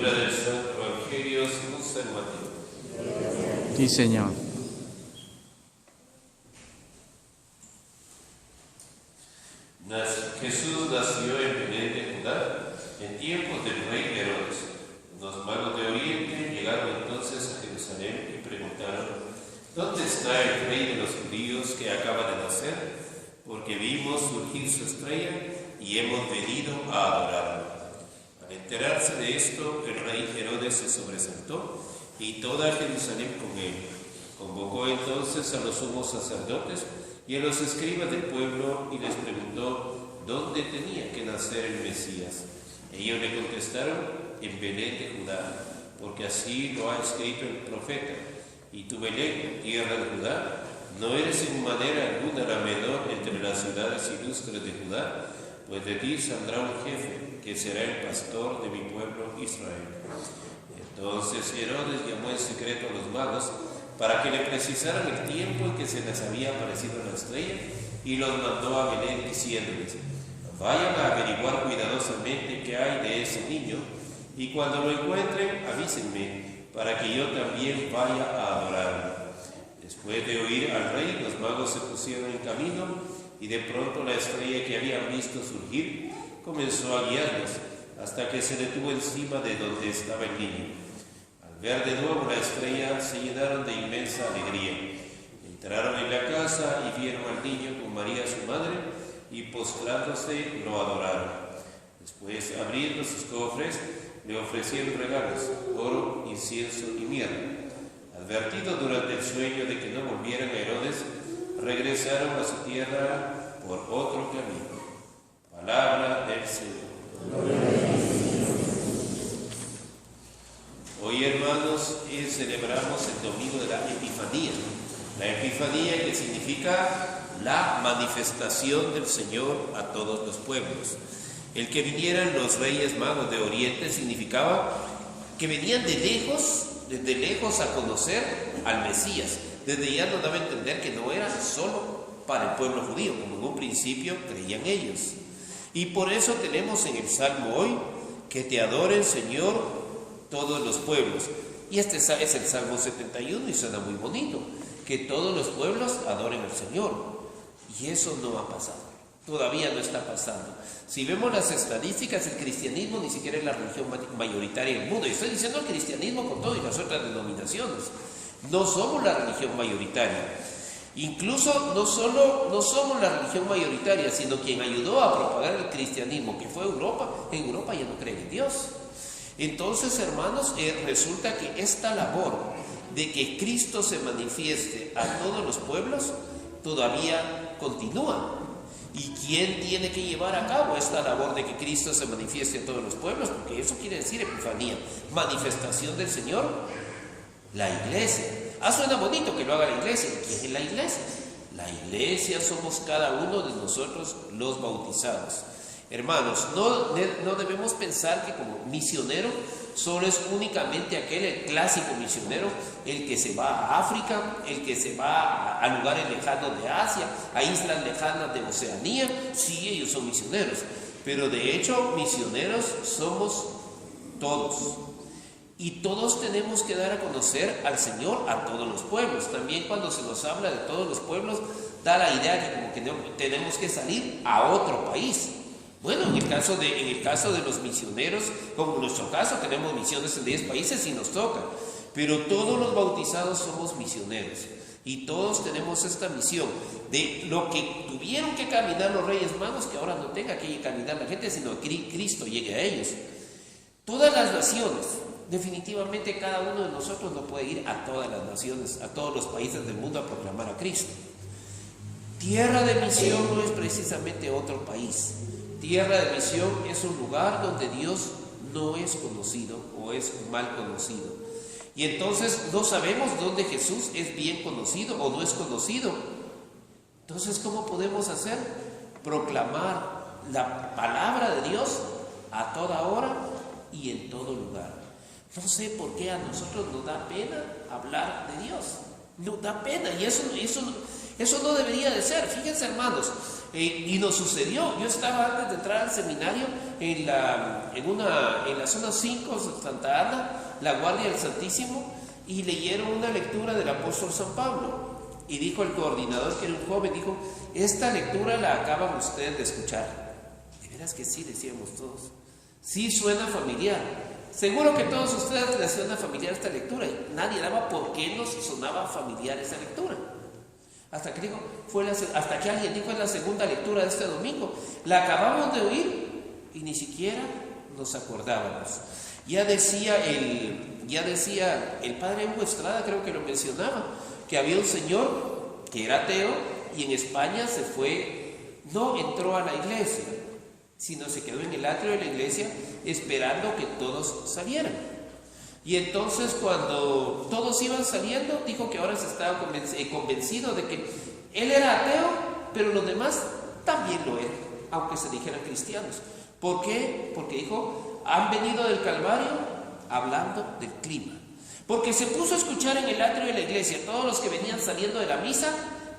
Lectura del Santo Evangelio según San Mateo. Sí, Señor. Jesús nació en Belén de Judá, en tiempos del rey Herodes. Unos magos de Oriente llegaron entonces a Jerusalén y preguntaron: ¿dónde está el rey de los judíos que acaba de nacer? Porque vimos surgir su estrella y hemos venido a adorarlo. Al enterarse de esto, el rey Herodes se sobresaltó y toda Jerusalén con él. Convocó entonces a los sumos sacerdotes y a los escribas del pueblo y les preguntó dónde tenía que nacer el Mesías. Ellos le contestaron: en Belén de Judá, porque así lo ha escrito el profeta. Y tú, Belén, tierra de Judá, no eres en manera alguna la menor entre las ciudades ilustres de Judá, pues de ti saldrá un jefe que será el pastor de mi pueblo Israel. Entonces Herodes llamó en secreto a los magos para que le precisaran el tiempo en que se les había aparecido la estrella, y los mandó a Belén diciéndoles: vayan a averiguar cuidadosamente qué hay de ese niño, y cuando lo encuentren avísenme, para que yo también vaya a adorarlo. Después de oír al rey, los magos se pusieron en camino, y de pronto la estrella que habían visto surgir comenzó a guiarlos, hasta que se detuvo encima de donde estaba el niño. Al ver de nuevo la estrella, se llenaron de inmensa alegría. Entraron en la casa y vieron al niño con María su madre, y postrándose lo adoraron. Después, abriendo sus cofres, le ofrecieron regalos: oro, incienso y mirra. Advertidos durante el sueño de que no volvieran a Herodes, regresaron a su tierra por otro camino. Palabra del Señor. Hoy, hermanos, celebramos el domingo de la Epifanía. La Epifanía, que significa la manifestación del Señor a todos los pueblos. El que vinieran los reyes magos de Oriente significaba que venían desde lejos a conocer al Mesías. Desde ya nos daba a entender que no era solo para el pueblo judío, como en un principio creían ellos. Y por eso tenemos en el Salmo hoy: que te adoren, Señor, todos los pueblos. Y este es el Salmo 71 y suena muy bonito: que todos los pueblos adoren al Señor. Y eso no ha pasado. Todavía no está pasando. Si vemos las estadísticas, el cristianismo ni siquiera es la religión mayoritaria del mundo. Y estoy diciendo el cristianismo con todo y las otras denominaciones. No somos la religión mayoritaria. Incluso no somos la religión mayoritaria, sino quien ayudó a propagar el cristianismo, que fue Europa. En Europa ya no creen en Dios. Entonces, hermanos, resulta que esta labor de que Cristo se manifieste a todos los pueblos todavía continúa. ¿Y quién tiene que llevar a cabo esta labor de que Cristo se manifieste a todos los pueblos? Porque eso quiere decir Epifanía, manifestación del Señor. La iglesia. Suena bonito que lo haga la iglesia. ¿Quién es la iglesia? La iglesia somos cada uno de nosotros los bautizados. Hermanos, no debemos pensar que como misionero solo es únicamente el clásico misionero, el que se va a África, el que se va a lugares lejanos de Asia, a islas lejanas de Oceanía. Sí, ellos son misioneros, pero de hecho misioneros somos todos. Y todos tenemos que dar a conocer al Señor a todos los pueblos. También cuando se nos habla de todos los pueblos, da la idea que como que tenemos que salir a otro país. Bueno, en el caso de los misioneros, como en nuestro caso, tenemos misiones en 10 países y nos toca. Pero todos los bautizados somos misioneros. Y todos tenemos esta misión de lo que tuvieron que caminar los reyes magos, que ahora no tenga que caminar la gente, sino que Cristo llegue a ellos. Todas las naciones, definitivamente cada uno de nosotros no puede ir a todas las naciones, a todos los países del mundo a proclamar a Cristo. Tierra de misión no es precisamente otro país. Tierra de misión es un lugar donde Dios no es conocido o es mal conocido. Y entonces no sabemos dónde Jesús es bien conocido o no es conocido. Entonces, ¿cómo podemos hacer? Proclamar la palabra de Dios a toda hora y en todo lugar. No sé por qué a nosotros nos da pena hablar de Dios. No, da pena, y eso no debería de ser. Fíjense, hermanos, y nos sucedió. Yo estaba antes de entrar al seminario en la zona 5 de Santa Ana, la Guardia del Santísimo, y leyeron una lectura del apóstol San Pablo. Y dijo el coordinador, que era un joven, dijo: esta lectura la acaban ustedes de escuchar. De veras que sí, decíamos todos. Sí suena familiar. Seguro que a todos ustedes les suena familiar esta lectura. Y nadie daba por qué nos sonaba familiar esa lectura. Hasta que alguien dijo: es la segunda lectura de este domingo. La acabamos de oír y ni siquiera nos acordábamos. Ya decía el padre Hugo Estrada, creo que lo mencionaba, que había un señor que era ateo y en España no entró a la iglesia, sino se quedó en el atrio de la iglesia esperando que todos salieran. Y entonces, cuando todos iban saliendo, dijo que ahora se estaba convencido de que él era ateo, pero los demás también lo eran, aunque se dijeran cristianos. ¿Por qué? Porque dijo: han venido del Calvario hablando del clima. Porque se puso a escuchar en el atrio de la iglesia todos los que venían saliendo de la misa,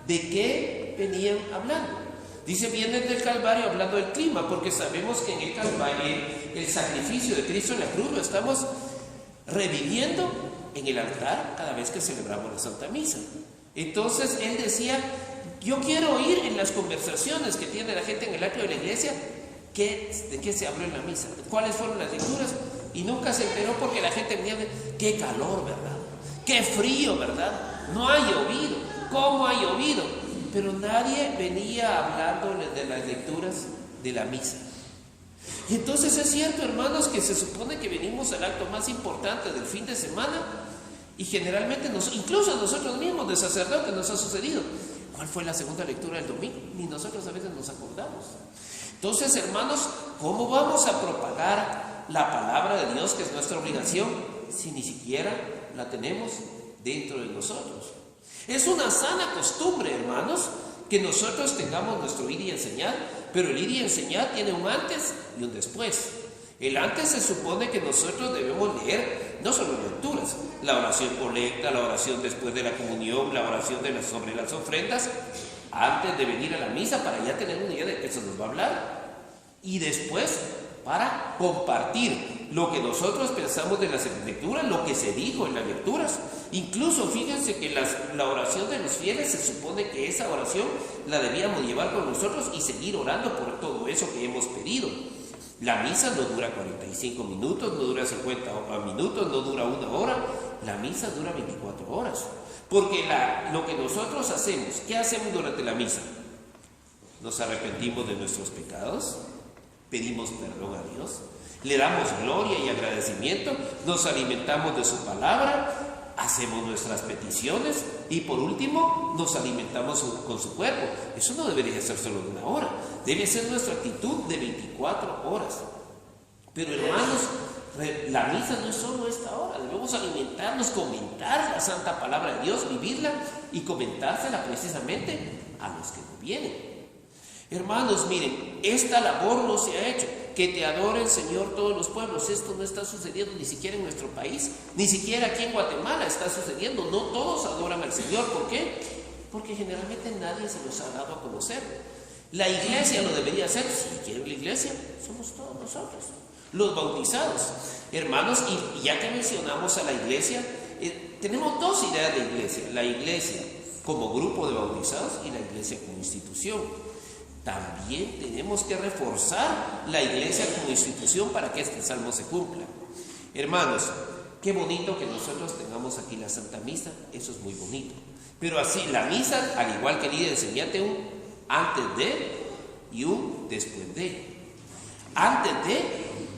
¿de qué venían hablando? Dice: vienen del Calvario hablando del clima, porque sabemos que en el Calvario, el sacrificio de Cristo en la cruz, lo estamos reviviendo en el altar cada vez que celebramos la Santa Misa. Entonces él decía: yo quiero oír en las conversaciones que tiene la gente en el atrio de la iglesia de qué se habló en la misa, cuáles fueron las lecturas. Y nunca se enteró, porque la gente venía de: qué calor, ¿verdad? Qué frío, ¿verdad? No ha llovido. ¿Cómo ha llovido? Pero nadie venía hablándole de las lecturas de la misa. Y entonces es cierto, hermanos, que se supone que venimos al acto más importante del fin de semana, y generalmente incluso a nosotros mismos de sacerdotes nos ha sucedido: ¿cuál fue la segunda lectura del domingo? Ni nosotros a veces nos acordamos. Entonces, hermanos, ¿cómo vamos a propagar la palabra de Dios, que es nuestra obligación, si ni siquiera la tenemos dentro de nosotros? Es una sana costumbre, hermanos, que nosotros tengamos nuestro ir y enseñar, pero el ir y enseñar tiene un antes y un después. El antes se supone que nosotros debemos leer no solo lecturas, la oración colecta, la oración después de la comunión, la oración sobre las ofrendas, antes de venir a la misa, para ya tener una idea de qué se nos va a hablar, y después para compartir lo que nosotros pensamos de las lecturas, lo que se dijo en las lecturas. Incluso fíjense que la oración de los fieles, se supone que esa oración la debíamos llevar con nosotros y seguir orando por todo eso que hemos pedido. La misa no dura 45 minutos, no dura 50 minutos, no dura 1 hora. La misa dura 24 horas. Porque lo que nosotros hacemos, ¿qué hacemos durante la misa? Nos arrepentimos de nuestros pecados, pedimos perdón a Dios, le damos gloria y agradecimiento, nos alimentamos de su palabra, hacemos nuestras peticiones y por último nos alimentamos con su cuerpo. Eso no debería ser solo de 1 hora, debe ser nuestra actitud de 24 horas. Pero hermanos, la misa no es solo esta hora, debemos alimentarnos, comentar la santa palabra de Dios, vivirla y comentársela precisamente a los que no vienen. Hermanos, miren, esta labor no se ha hecho. Que te adoren, Señor, todos los pueblos. Esto no está sucediendo ni siquiera en nuestro país, ni siquiera aquí en Guatemala está sucediendo. No todos adoran al Señor. ¿Por qué? Porque generalmente nadie se los ha dado a conocer. La iglesia lo debería hacer. Si quieren la iglesia, somos todos nosotros, los bautizados. Hermanos, y ya que mencionamos a la iglesia, tenemos 2 ideas de iglesia: la iglesia como grupo de bautizados y la iglesia como institución. También tenemos que reforzar la iglesia como institución para que este salmo se cumpla. Hermanos, qué bonito que nosotros tengamos aquí la Santa Misa, eso es muy bonito. Pero así, la misa, al igual que el ir a enseñarte, un antes de y un después de. Antes de,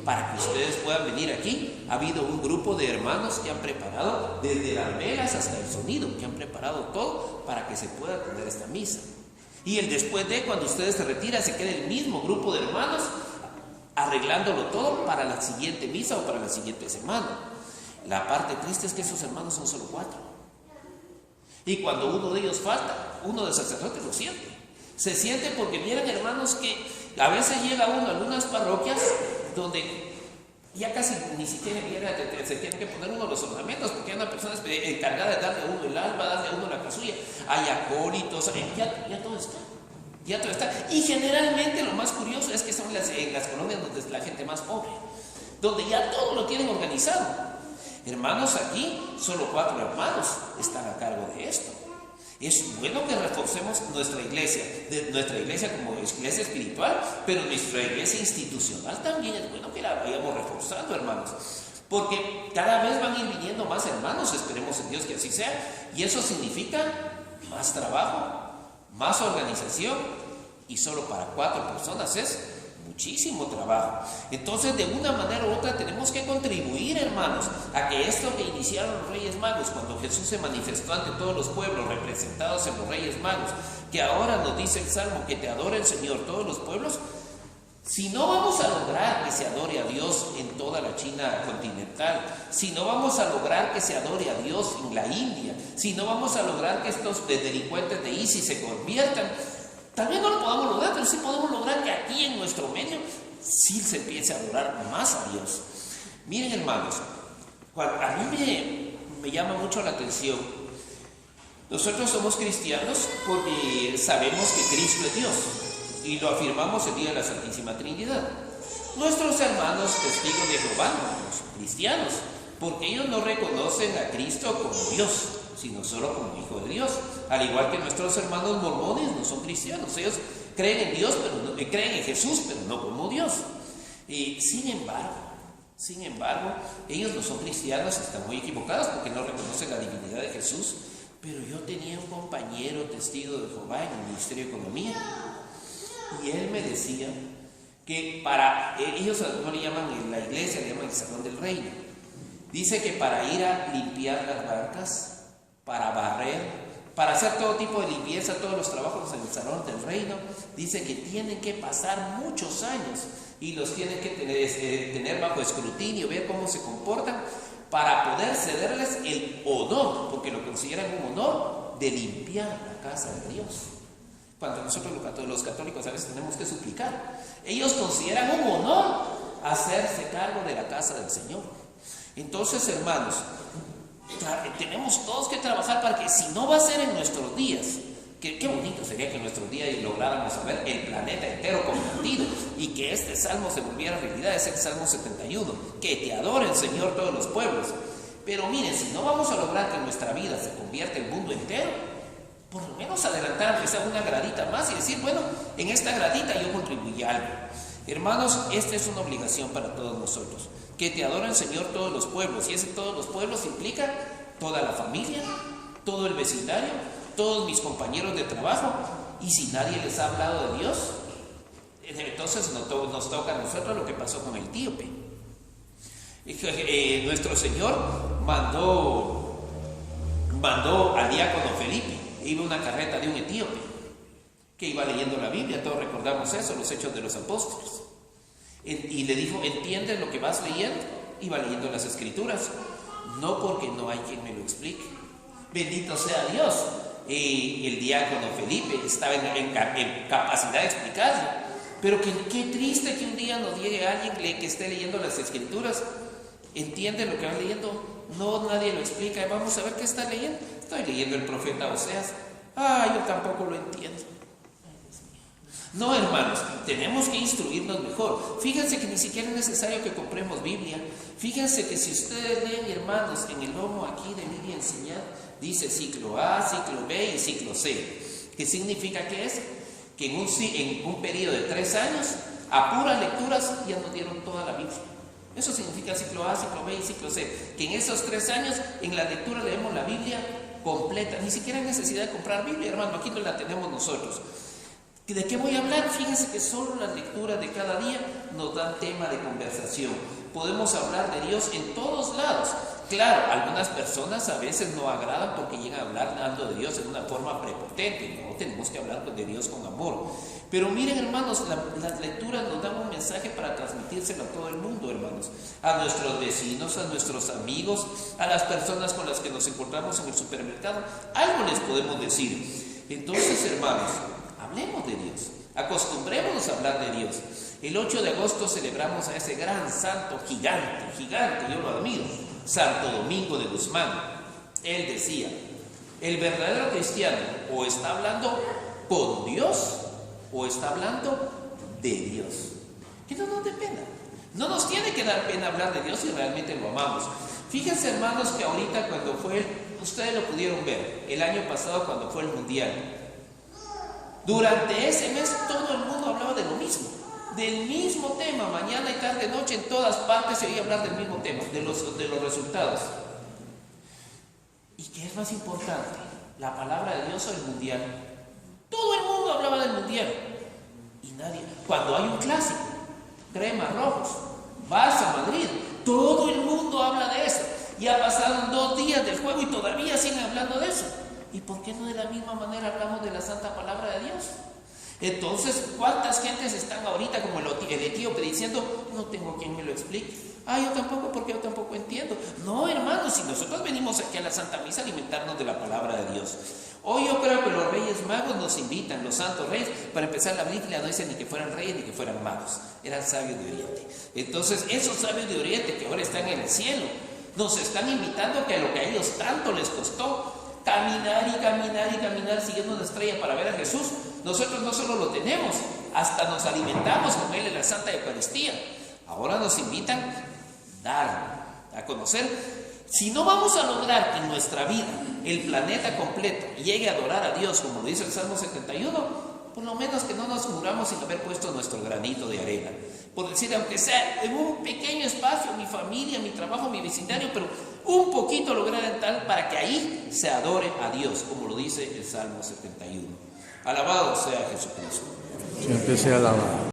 para que ustedes puedan venir aquí, ha habido un grupo de hermanos que han preparado, desde las velas hasta el sonido, que han preparado todo para que se pueda tener esta misa. Y el después de, cuando ustedes se retiran, se queda el mismo grupo de hermanos arreglándolo todo para la siguiente misa o para la siguiente semana. La parte triste es que esos hermanos son solo 4. Y cuando uno de ellos falta, uno de sacerdotes lo siente. Se siente porque vieran, hermanos, que a veces llega uno a algunas parroquias donde Ya casi ni siquiera se tiene que poner uno los ornamentos, porque hay una persona encargada de darle a uno el alma, darle a uno la casulla. Hay acólitos, ya todo está. Ya todo está. Y generalmente lo más curioso es que son en las colonias donde es la gente más pobre, donde ya todo lo tienen organizado. Hermanos, aquí solo 4 hermanos están a cargo de esto. Es bueno que reforcemos nuestra iglesia como iglesia espiritual, pero nuestra iglesia institucional también es bueno que la vayamos reforzando, hermanos, porque cada vez van a ir viniendo más hermanos, esperemos en Dios que así sea, y eso significa más trabajo, más organización, y solo para 4 personas es muchísimo trabajo. Entonces, de una manera u otra tenemos que contribuir, hermanos, a que esto que iniciaron los Reyes Magos, cuando Jesús se manifestó ante todos los pueblos representados en los Reyes Magos, que ahora nos dice el Salmo, que te adoren, Señor, todos los pueblos. Si no vamos a lograr que se adore a Dios en toda la China continental, si no vamos a lograr que se adore a Dios en la India, si no vamos a lograr que estos delincuentes de ISIS se conviertan, tal vez no lo podamos lograr, pero sí podemos lograr que aquí en nuestro medio sí se empiece a adorar más a Dios. Miren, hermanos, a mí me llama mucho la atención. Nosotros somos cristianos porque sabemos que Cristo es Dios y lo afirmamos el día de la Santísima Trinidad. Nuestros hermanos testigos de Jehová no son cristianos porque ellos no reconocen a Cristo como Dios, sino solo como Hijo de Dios. Al igual que nuestros hermanos mormones no son cristianos, ellos creen en Dios, pero no, creen en Jesús, pero no como Dios. Y sin embargo, ellos no son cristianos, están muy equivocados porque no reconocen la divinidad de Jesús. Pero yo tenía un compañero testigo de Jehová en el Ministerio de Economía, y él me decía que ellos no le llaman en la iglesia, le llaman el Salón del Reino. Dice que para ir a limpiar las bancas, para barrer, para hacer todo tipo de limpieza, todos los trabajos en el Salón del Reino, dice que tienen que pasar muchos años y los tienen que tener bajo escrutinio, ver cómo se comportan, para poder cederles el honor, porque lo consideran un honor, de limpiar la casa de Dios. Cuando nosotros los católicos a veces tenemos que suplicar, ellos consideran un honor hacerse cargo de la casa del Señor. Entonces, hermanos, tenemos todos que trabajar para que, si no va a ser en nuestros días, qué bonito sería que en nuestros días lográramos ver el planeta entero convertido y que este salmo se volviera realidad. Es el Salmo 71, que te adoren, Señor, todos los pueblos. Pero miren, si no vamos a lograr que nuestra vida se convierta en el mundo entero, por lo menos adelantar aunque sea una gradita más y decir, bueno, en esta gradita yo contribuí algo. Hermanos, esta es una obligación para todos nosotros. Que te adoren, Señor, todos los pueblos. Y ese todos los pueblos implica toda la familia, todo el vecindario, todos mis compañeros de trabajo. Y si nadie les ha hablado de Dios, entonces nos toca a nosotros lo que pasó con el etíope. Nuestro Señor mandó al diácono Felipe. Iba una carreta de un etíope que iba leyendo la Biblia, todos recordamos eso, los Hechos de los Apóstoles, y le dijo, ¿entiendes lo que vas leyendo? Iba leyendo las Escrituras, no porque no hay quien me lo explique, bendito sea Dios. El diácono Felipe estaba en capacidad de explicarlo, pero qué triste que un día nos llegue alguien que esté leyendo las Escrituras. ¿Entiende lo que va leyendo? No, nadie lo explica. Vamos a ver qué está leyendo. Estoy leyendo el profeta Oseas. Yo tampoco lo entiendo. No, hermanos, tenemos que instruirnos mejor. Fíjense que ni siquiera es necesario que compremos Biblia. Fíjense que si ustedes leen, hermanos, en el lomo aquí de Biblia enseñar, dice ciclo A, ciclo B y ciclo C. ¿Qué significa que es? Que en un periodo de 3 años, a puras lecturas, ya nos dieron toda la Biblia. Eso significa ciclo A, ciclo B y ciclo C. Que en esos 3 años, en la lectura leemos la Biblia completa. Ni siquiera hay necesidad de comprar Biblia, hermano. Aquí no la tenemos nosotros. ¿De qué voy a hablar? Fíjense que solo las lecturas de cada día nos dan tema de conversación. Podemos hablar de Dios en todos lados. Claro, algunas personas a veces no agradan porque llegan a hablar hablando de Dios en una forma prepotente. No, tenemos que hablar de Dios con amor. Pero miren, hermanos, las lecturas nos dan un mensaje para transmitírselo a todo el mundo, hermanos. A nuestros vecinos, a nuestros amigos, a las personas con las que nos encontramos en el supermercado. Algo les podemos decir. Entonces, hermanos, hablemos de Dios. Acostumbrémonos a hablar de Dios. El 8 de agosto celebramos a ese gran santo gigante, yo lo admiro, Santo Domingo de Guzmán. Él decía, el verdadero cristiano o está hablando con Dios o está hablando de Dios. Que no nos dé pena. No nos tiene que dar pena hablar de Dios si realmente lo amamos. Fíjense, hermanos, que ahorita cuando fue, ustedes lo pudieron ver, el año pasado cuando fue el Mundial, durante ese mes todo el mundo hablaba de lo mismo, del mismo tema, mañana y tarde, noche, en todas partes se oía hablar del mismo tema, de los resultados. ¿Y qué es más importante? ¿La palabra de Dios o el Mundial? Todo el mundo hablaba del Mundial y nadie, cuando hay un clásico, cremas rojos, Barça, Madrid, todo el mundo habla de eso. Ya pasaron 2 días del juego y todavía siguen hablando de eso. ¿Y por qué no de la misma manera hablamos de la santa palabra de Dios? Entonces, ¿cuántas gentes están ahorita como el etíope diciendo, no tengo quien me lo explique? Yo tampoco, porque yo tampoco entiendo. No, hermanos, si nosotros venimos aquí a la Santa Misa a alimentarnos de la palabra de Dios. Hoy yo creo que los Reyes Magos nos invitan, los santos reyes, para empezar la Biblia no dice ni que fueran reyes ni que fueran magos, eran sabios de Oriente. Entonces, esos sabios de Oriente que ahora están en el cielo, nos están invitando a que lo que a ellos tanto les costó, caminar y caminar y caminar siguiendo una estrella para ver a Jesús, nosotros no solo lo tenemos, hasta nos alimentamos con Él en la Santa Eucaristía. Ahora nos invitan a dar, a conocer. Si no vamos a lograr que en nuestra vida el planeta completo llegue a adorar a Dios, como lo dice el Salmo 71, por lo menos que no nos muramos sin haber puesto nuestro granito de arena. Por decir, aunque sea en un pequeño espacio, mi familia, mi trabajo, mi vecindario, pero un poquito lograr en tal para que ahí se adore a Dios, como lo dice el Salmo 71. Alabado sea Jesucristo. Siempre sea alabado.